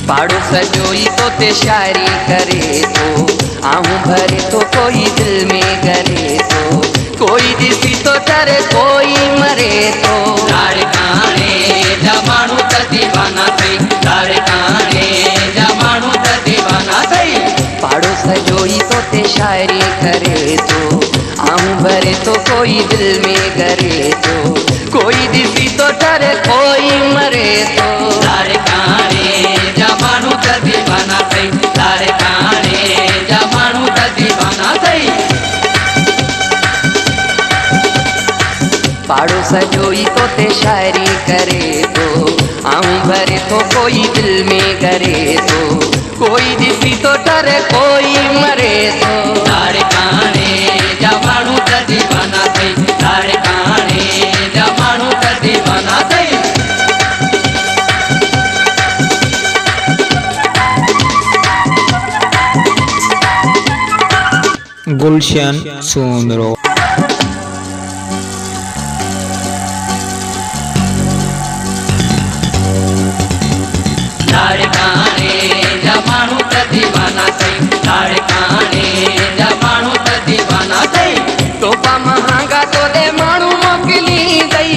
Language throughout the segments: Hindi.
पाड़ो सजोई तो ते शायरी करे तो आहूं भरे तो कोई दिल में करे तो कोई दिसी तो डरे कोई मरे तो लाड़ काने जमानू त दीवाना थई लाड़ काने जमानू त दीवाना थई पाड़ो सजोई तो ते शायरी करे तो आहूं भरे तो कोई दिल में करे तो कोई दिसी तो डरे कोई मरे तो लाड़ काने जमानू त दीवाना थई लाड़ काने जमानू त दीवाना थई पाड़ो सजोई तो ते शायरी करे तो आहूं भरे तो कोई दिल में करे तो कोई दिसी तो डरे कोई मरे तो लाड़ काने जमानू त दीवाना थई लाड़ काने जमानू त दीवाना थई गुलशन सुमरो लाड़ काने जमानू त दीवाना थई लाड़ काने जमानू त दीवाना थई तोहफा महांगा तो दे माण्हू मोकिली दई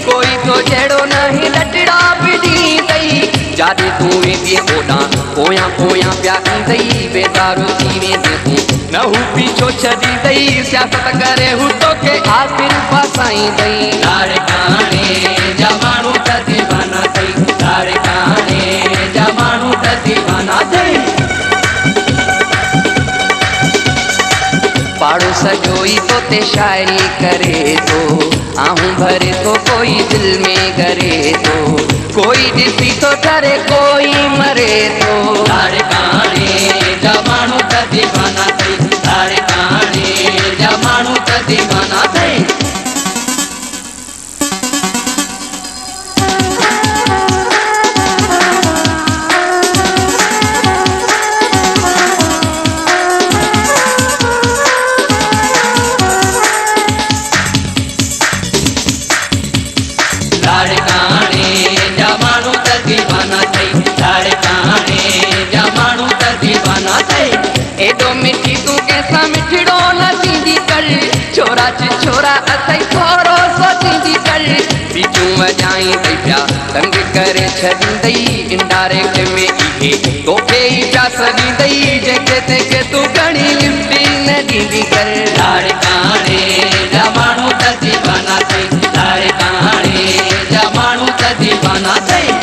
कोई तो जहिड़ो नहीं लटड़ा बि ॾींदई जाॾे तूं वेंदी ओॾां पोयां पोयां पिया ईंदई बेदारो थी वेंदे तूं न हू पीछो छॾींदई सियासत करे हू तोखे आख़िर फसाईंदई लाड़ काने जमानू त दीवाना थई लाड़ काने जमानू त दीवाना थई पाड़ो सजोई तो ते शायरी करे तो आहूं भरे तो कोई दिल में करे तो कोई दिसी तो डरे कोई मरे तो लाड़ काने जमानू त दीवाना थई लाड़ काने जमानू त दीवाना थई लाड़ काने जमानू त दीवाना थई लाड़ काने जमानू त दीवाना थई एडो मिठी तू कैसा मिठड़ो न थींदी कर छोरा छोरा अथई थोरो सो थींदी कर बीचू वॼाई दई पिया तंग करे छॾींदई इनडायरेक्ट में इहे तोखे ई पिया सॾींदई जंहिंखे तंहिंखे तूं घणी लिफ्टी न ॾींदी कर लाड़ काने जमानू त दीवाना थई लाड़ काने जमानू त दीवाना थई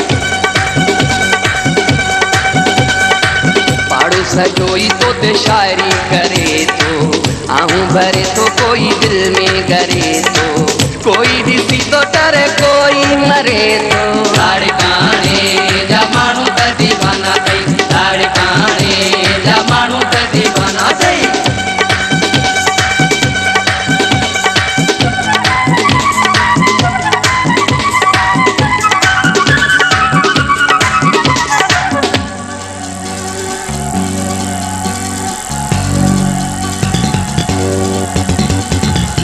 पाड़ो सजोई तो ते शायरी करे तो आहूं भरे तो कोई दिल में करे तो कोई दिसी तो डरे कोई मरे तो लाड़ काने जमानू त दीवाना थई लाड़ काने जमानू त दीवाना थई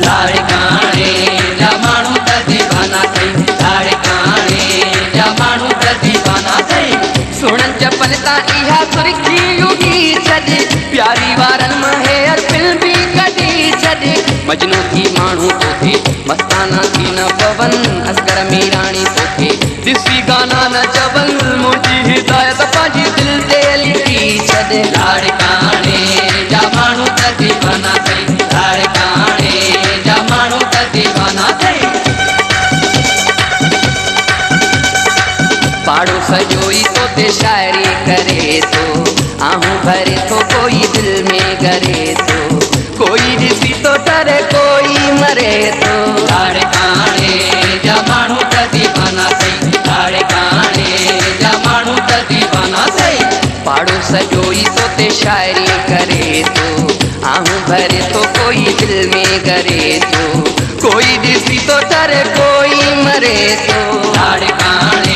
लाड़ काने जमानू त दीवाना थई लाड़ काने जमानू त दीवाना थई सुणन चपलता इहा सुरखी युगी छॾ प्यारी वारन महर फिल्म भी कढी छॾ मजनू की माण्हू तोखे मस्ताना थी न पवन असगर मीराणी तोखे ॾिसी गाना न चवन मुंहिंजी हिदायत पंहिंजी दिल ते लिखी छॾ लाड़ काने जमानू त दीवाना थई लाड़ काने जमानू त दीवाना थई पाड़ो सजोई तो ते शायरी करे तो आहूं भरे तो कोई दिल में करे तो कोई दिसी तो डरे कोई मरे तो लाड़ काने जमानू त दीवाना थई लाड़ काने जमानू त दीवाना थई पाड़ो सजोई तो ते शायरी करे तो आहूं भरे तो कोई दिल में करे तो कोई दिसी तो डरे कोई मरे तो लाड़ काने